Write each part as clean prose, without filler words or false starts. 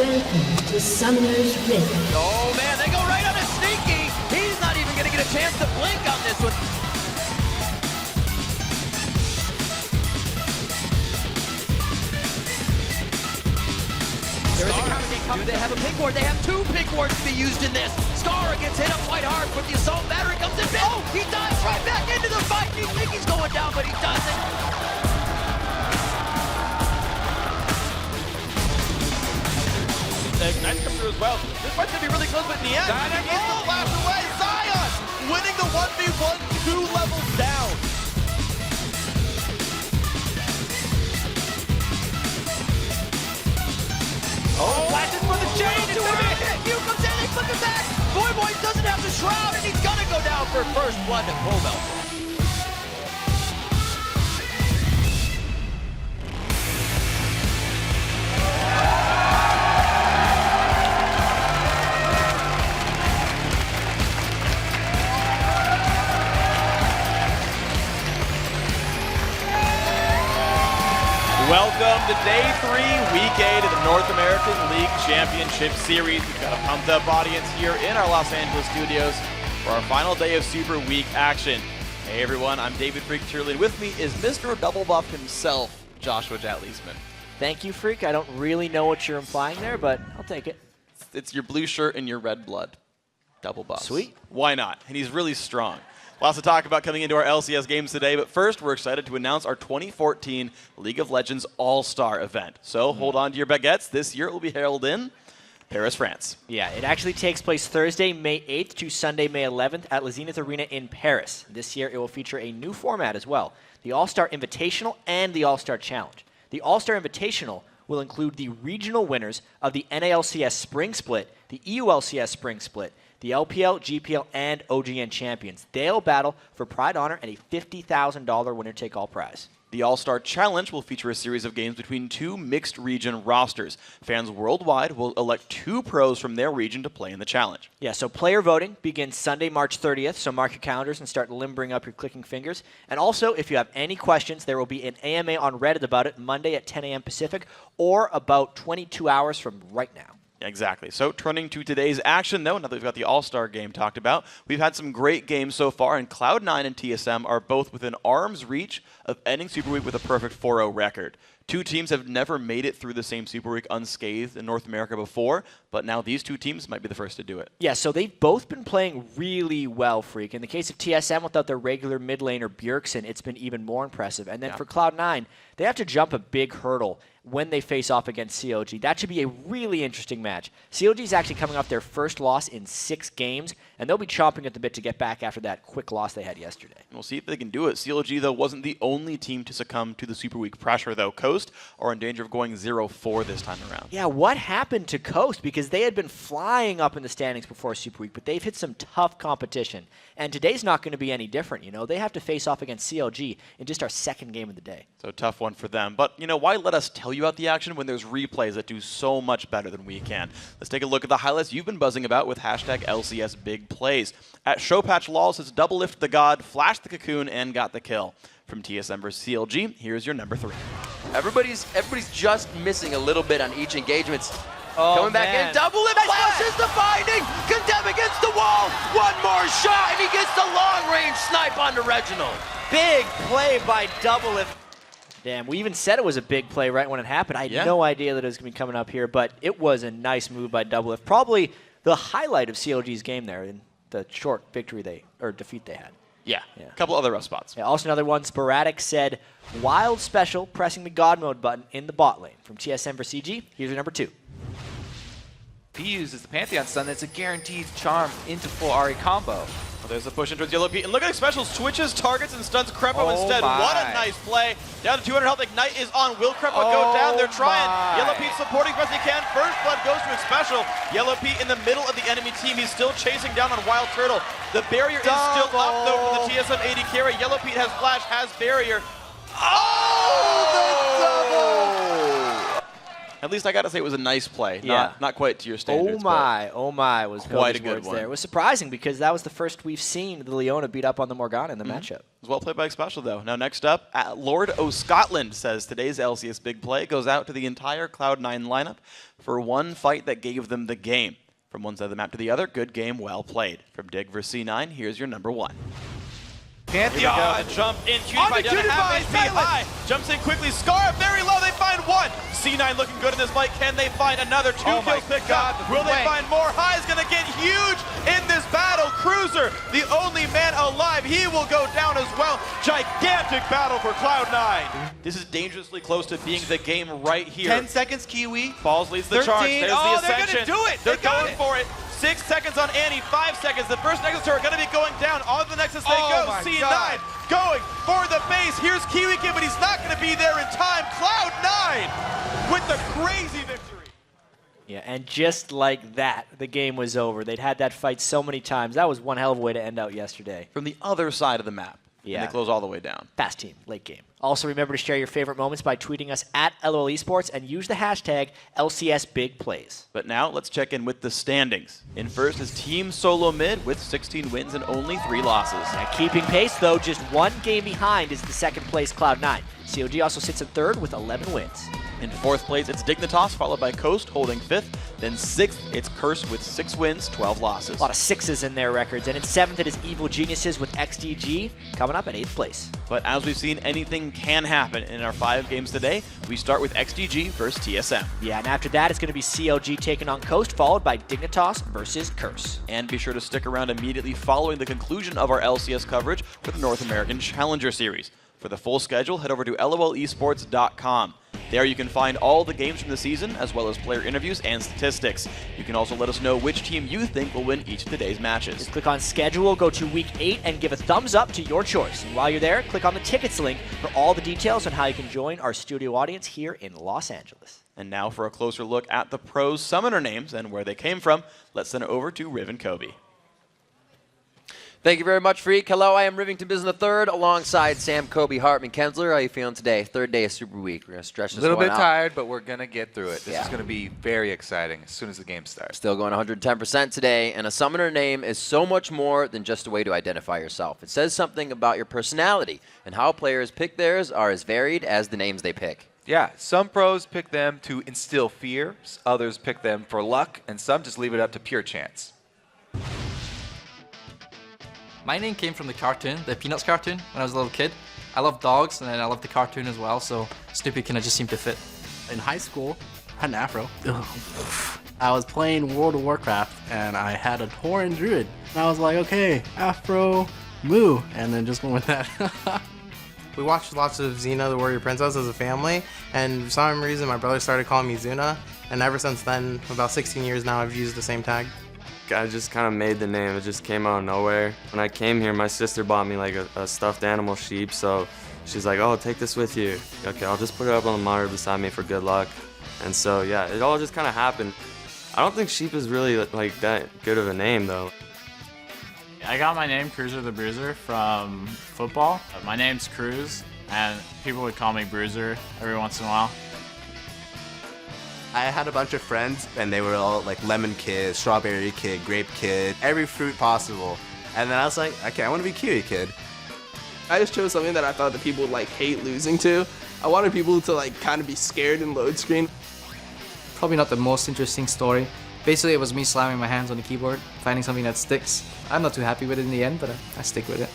Welcome to Summoner's Rift. Oh man, they go right on a sneaky. He's not even gonna get a chance to blink on this one. There is a counter game coming. Do they have a pink ward? They have two pink wards to be used in this. Scar gets hit up quite hard, but the assault battery comes in. Oh, he dives right back into the fight. You think he's going down, but he doesn't. Ignite comes through as well. This fight's gonna be really close, but in the end, he gets the flash away. Zion winning the 1v1, 2 levels down. Oh, flashes for the chain. It's gonna be a hit. Hugh comes in, they flip it back. Boy doesn't have the shroud, and he's gonna go down for first blood to Koval. Welcome to Day 3, Week 8 of the North American League Championship Series. We've got a pumped-up audience here in our Los Angeles studios for our final day of Super Week action. Hey everyone, I'm David Freak Turley, and with me is Mr. Double Buff himself, Joshua Jatleesman. Thank you, Freak. I don't really know what you're implying there, but I'll take it. It's your blue shirt and your red blood. Double buff. Sweet. Why not? And he's really strong. Lots to talk about coming into our LCS games today, but first we're excited to announce our 2014 League of Legends All-Star event. So hold on to your baguettes. This year it will be held in Paris, France. Yeah, it actually takes place Thursday, May 8th to Sunday, May 11th at La Zenith Arena in Paris. This year it will feature a new format as well, the All-Star Invitational and the All-Star Challenge. The All-Star Invitational will include the regional winners of the NA LCS Spring Split, the EU LCS Spring Split, the LPL, GPL, and OGN champions. They'll battle for pride, honor, and a $50,000 winner-take-all prize. The All-Star Challenge will feature a series of games between two mixed region rosters. Fans worldwide will elect 2 pros from their region to play in the challenge. Yeah, so player voting begins Sunday, March 30th, so mark your calendars and start limbering up your clicking fingers. And also, if you have any questions, there will be an AMA on Reddit about it Monday at 10 a.m. Pacific, or about 22 hours from right now. Exactly. So turning to today's action, though, now that we've got the All-Star game talked about, we've had some great games so far, and Cloud9 and TSM are both within arm's reach of ending Super Week with a perfect 4-0 record. 2 teams have never made it through the same Super Week unscathed in North America before, but now these 2 teams might be the first to do it. Yeah, so they've both been playing really well, Freak. In the case of TSM, without their regular mid laner Bjergsen, it's been even more impressive. And then for Cloud9, they have to jump a big hurdle when they face off against COG. That should be a really interesting match. COG is actually coming off their first loss in 6 games, and they'll be chomping at the bit to get back after that quick loss they had yesterday. We'll see if they can do it. COG, though, wasn't the only team to succumb to the Super Week pressure, though. Coast are in danger of going 0-4 this time around. Yeah, what happened to Coast? Because they had been flying up in the standings before Super Week, but they've hit some tough competition. And today's not going to be any different, you know. They have to face off against COG in just our second game of the day. So tough one for them. But, you know, why let us tell you about the action when there's replays that do so much better than we can? Let's take a look at the highlights you've been buzzing about with hashtag LCS Big Plays. At Showpatch says double lift the god, flashed the cocoon, and got the kill. From TSM versus CLG, here's your number 3. Everybody's just missing a little bit on each engagement. Coming back in, double lift, flashes the finding, condemn against the wall, one more shot, and he gets the long-range snipe onto Reginald. Big play by double lift. Damn, we even said it was a big play right when it happened. I had no idea that it was going to be coming up here, but it was a nice move by double lift. Probably the highlight of CLG's game there in the short victory defeat they had. Yeah, a couple other rough spots. Yeah, also another one, Sporadic said, wild special, pressing the God mode button in the bot lane. From TSM for CG, here's your number 2. If he uses the Pantheon Stun, that's a guaranteed charm into full Ahri combo. Well, there's a push in towards Yellow Pete, and look at specials, switches, targets, and stuns Krepo instead. What a nice play. Down to 200 health, Ignite is on. Will Krepo go down? They're trying. Yellow Pete supporting best he can. First blood goes to his special. Yellow Pete in the middle of the enemy team. He's still chasing down on Wild Turtle. The barrier is still up, though, for the TSM AD carry. Yellow Pete has flash, has barrier. Oh, the double! At least I got to say it was a nice play. Yeah. Not quite to your standards. Oh my was quite a Kobe's good words one. there. It was surprising because that was the first we've seen the Leona beat up on the Morgana in the matchup. It was well played by Special, though. Now, next up, Lord O'Scotland says today's LCS big play goes out to the entire Cloud9 lineup for one fight that gave them the game. From one side of the map to the other, good game, well played. From Dig vs. C9, here's your number 1. Pantheon! Jump in, On Cutie the Cutie half Pie, HP high. Jumps in quickly, Scar very low, they find 1. C9 looking good in this fight, can they find another? 2 Oh my kills picked God, up. the Will they flank. find more? High is gonna get huge in this battle. Cruiser, the only man alive, he will go down as well. Gigantic battle for Cloud9. This is dangerously close to being the game right here. 10 seconds, Kiwi. Falls leads the 13. charge. There's Oh, the they're ascension. gonna do it. They're They got going it. for it. 6 seconds on Annie, 5 seconds. The first Nexus are going to be going down. On the Nexus they Oh go. my C9 God. going for the base. Here's Kiwi Kid, but he's not going to be there in time. Cloud9 with the crazy victory. Yeah, and just like that, the game was over. They'd had that fight so many times. That was one hell of a way to end out yesterday. From the other side of the map. Yeah. And they close all the way down. Fast team, late game. Also, remember to share your favorite moments by tweeting us at LOL Esports and use the hashtag LCS Big Plays. But now let's check in with the standings. In first is Team Solo Mid with 16 wins and only 3 losses. Now, keeping pace, though, just 1 game behind is the second place Cloud9. COG also sits in third with 11 wins. In fourth place, it's Dignitas, followed by Coast, holding 5th. Then 6th, it's Curse with 6 wins, 12 losses. A lot of 6s in their records. And in 7th, it is Evil Geniuses with XDG, coming up at 8th place. But as we've seen, anything can happen in our 5 games today. We start with XDG versus TSM. Yeah, and after that, it's going to be CLG taking on Coast, followed by Dignitas versus Curse. And be sure to stick around immediately following the conclusion of our LCS coverage for the North American Challenger Series. For the full schedule, head over to lolesports.com. There you can find all the games from the season, as well as player interviews and statistics. You can also let us know which team you think will win each of today's matches. Just click on schedule, go to week 8, and give a thumbs up to your choice. And while you're there, click on the tickets link for all the details on how you can join our studio audience here in Los Angeles. And now for a closer look at the pros' summoner names and where they came from, let's send it over to Riv and Kobe. Thank you very much, Freak. Hello, I am Rivington Biz the third, alongside Sam, Kobe, Hartman, Kensler. How are you feeling today? Third day of Super Week. We're going to stretch this A little one bit out. tired, but we're going to get through it. This Yeah. is going to be very exciting as soon as the game starts. Still going 110% today, and a summoner name is so much more than just a way to identify yourself. It says something about your personality, and how players pick theirs are as varied as the names they pick. Yeah, some pros pick them to instill fear, others pick them for luck, and some just leave it up to pure chance. My name came from the cartoon, the Peanuts cartoon, when I was a little kid. I love dogs, and I love the cartoon as well, so Snoopy kind of just seemed to fit. In high school, I had an afro. I was playing World of Warcraft, and I had a Tauren Druid. And I was like, okay, afro, moo, and then just went with that. We watched lots of Xena, the Warrior Princess as a family, and for some reason my brother started calling me Zuna, and ever since then, about 16 years now, I've used the same tag. I just kind of made the name. It just came out of nowhere. When I came here, my sister bought me like a stuffed animal sheep, so she's like, oh, take this with you. Okay, I'll just put it up on the monitor beside me for good luck. And so, yeah, it all just kind of happened. I don't think sheep is really like that good of a name, though. I got my name, Cruiser the Bruiser, from football. My name's Cruz, and people would call me Bruiser every once in a while. I had a bunch of friends, and they were all like lemon kid, strawberry kid, grape kid, every fruit possible. And then I was like, okay, I want to be kiwi kid. I just chose something that I thought that people would like hate losing to. I wanted people to like kind of be scared in load screen. Probably not the most interesting story. Basically, it was me slamming my hands on the keyboard, finding something that sticks. I'm not too happy with it in the end, but I stick with it.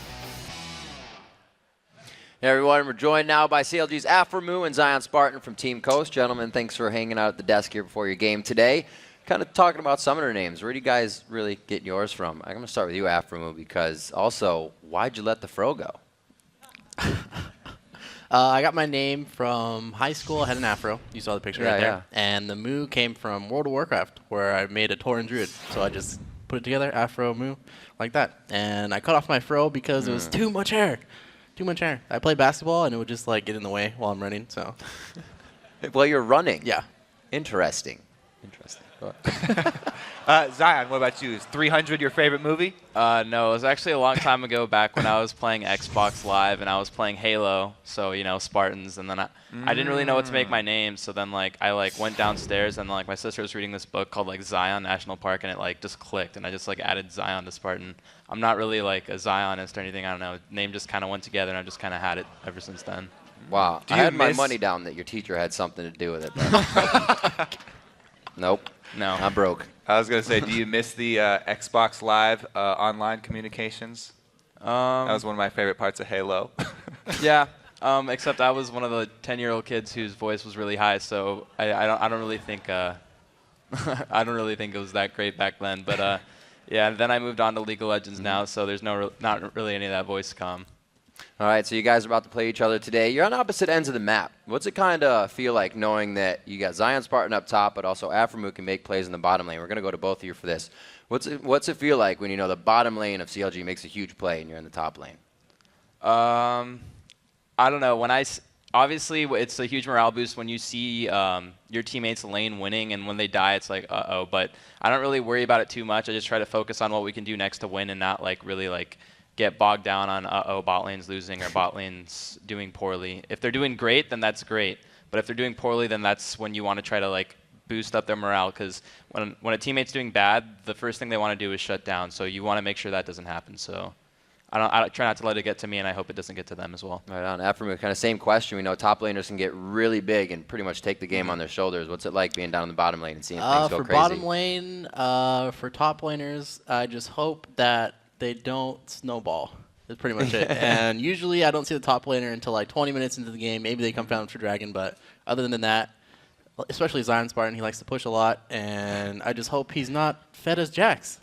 Hey everyone, we're joined now by CLG's Aframu and Zion Spartan from Team Coast. Gentlemen, thanks for hanging out at the desk here before your game today. Kind of talking about summoner names. Where do you guys really get yours from? I'm going to start with you, Aframu, because also, why'd you let the Fro go? I got my name from high school. I had an afro. You saw the picture right there. Yeah. And the Moo came from World of Warcraft, where I made a Tauren Druid. So I just put it together, afro, Moo, like that. And I cut off my fro because it was too much hair. Too much hair. I play basketball, and it would just like get in the way while I'm running. So. Well, you're running. Yeah. Interesting. Interesting. Zion, what about you? Is 300 your favorite movie? No, it was actually a long time ago back when I was playing Xbox Live and I was playing Halo, so, you know, Spartans, and then I didn't really know what to make my name, so then, like, I, like, went downstairs and, like, my sister was reading this book called, like, Zion National Park, and it, like, just clicked, and I just, like, added Zion to Spartan. I'm not really, like, a Zionist or anything, I don't know. Name just kind of went together, and I just kind of had it ever since then. Wow. I had my money down that your teacher had something to do with it. But nope. No. I'm broke. I was going to say, do you miss the Xbox Live online communications? That was one of my favorite parts of Halo. Yeah, except I was one of the 10-year-old kids whose voice was really high, so I don't really think I don't really think it was that great back then. But yeah, and then I moved on to League of Legends now, so there's not really any of that voice comm. All right, so you guys are about to play each other today. You're on opposite ends of the map. What's it kind of feel like knowing that you got Zion Spartan up top, but also Aframu can make plays in the bottom lane? We're going to go to both of you for this. What's it feel like when you know the bottom lane of CLG makes a huge play and you're in the top lane? I don't know. Obviously, it's a huge morale boost when you see your teammates' lane winning, and when they die, it's like, uh-oh. But I don't really worry about it too much. I just try to focus on what we can do next to win and not, like, really, like, get bogged down on, uh-oh, bot lane's losing or bot lane's doing poorly. If they're doing great, then that's great. But if they're doing poorly, then that's when you want to try to, like, boost up their morale, because when a teammate's doing bad, the first thing they want to do is shut down. So you want to make sure that doesn't happen. So I try not to let it get to me, and I hope it doesn't get to them as well. Right on. Aframu, kind of same question. We know top laners can get really big and pretty much take the game on their shoulders. What's it like being down in the bottom lane and seeing things go for crazy? bottom lane, for top laners, I just hope that they don't snowball. That's pretty much it. And usually I don't see the top laner until like 20 minutes into the game. Maybe they come down for Dragon, but other than that, especially Zion Spartan, he likes to push a lot, and I just hope he's not fed as Jax.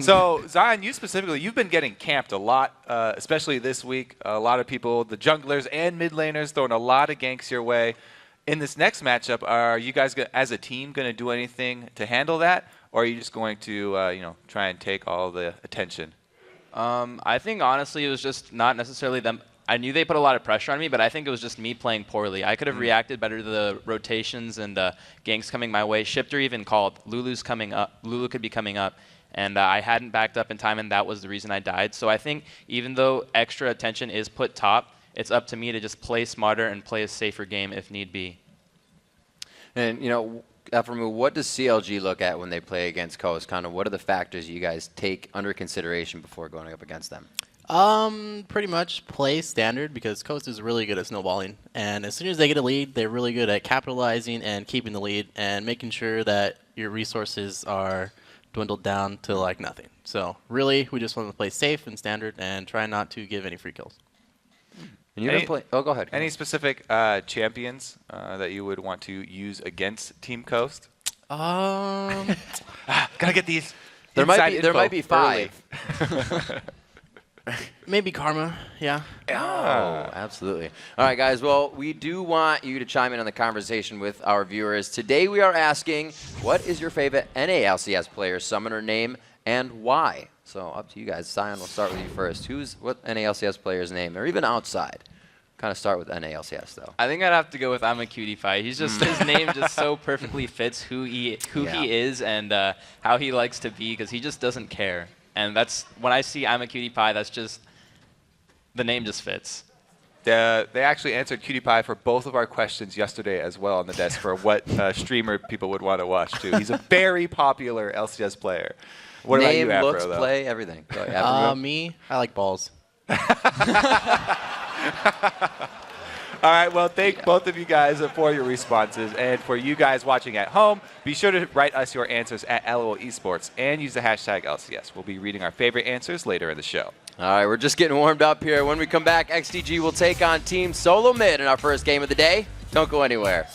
So, Zion, you specifically, you've been getting camped a lot, especially this week. A lot of people, the junglers and mid laners, throwing a lot of ganks your way. In this next matchup, are you guys, as a team, going to do anything to handle that, or are you just going to try and take all the attention? I think, honestly, it was just not necessarily them. I knew they put a lot of pressure on me, but I think it was just me playing poorly. I could have reacted better to the rotations and ganks coming my way. Shifter even called. Lulu's coming up. Lulu could be coming up. And I hadn't backed up in time, and that was the reason I died. So I think even though extra attention is put top, it's up to me to just play smarter and play a safer game if need be. And, you know, Aframu, what does CLG look at when they play against Coast? Kind of what are the factors you guys take under consideration before going up against them? Pretty much play standard, because Coast is really good at snowballing. And as soon as they get a lead, they're really good at capitalizing and keeping the lead and making sure that your resources are dwindled down to like nothing. So really, we just want to play safe and standard and try not to give any free kills. And you're gonna play. Oh, go ahead. Any specific champions that you would want to use against Team Coast? Gotta get these. There might be 5. Maybe Karma, yeah. Oh, absolutely. All right, guys. Well, we do want you to chime in on the conversation with our viewers. Today we are asking, what is your favorite NA LCS player summoner name and why? So up to you guys. Zion, we'll start with you first. What NA LCS player's name, or even outside? Kind of start with NA LCS though. I think I'd have to go with I'm a Cutie Pie. He's just his name just so perfectly fits who he is and how he likes to be, because he just doesn't care. And that's when I see I'm a Cutie Pie, that's just the name just fits. They actually answered Cutie Pie for both of our questions yesterday as well on the desk for what streamer people would want to watch too. He's a very popular LCS player. What about you, Afro, looks, though? play, everything. Me, I like balls. All right, well, thank both of you guys for your responses. And for you guys watching at home, be sure to write us your answers at LOL Esports and use the hashtag LCS. We'll be reading our favorite answers later in the show. All right, we're just getting warmed up here. When we come back, XDG will take on Team Solo Mid in our first game of the day. Don't go anywhere.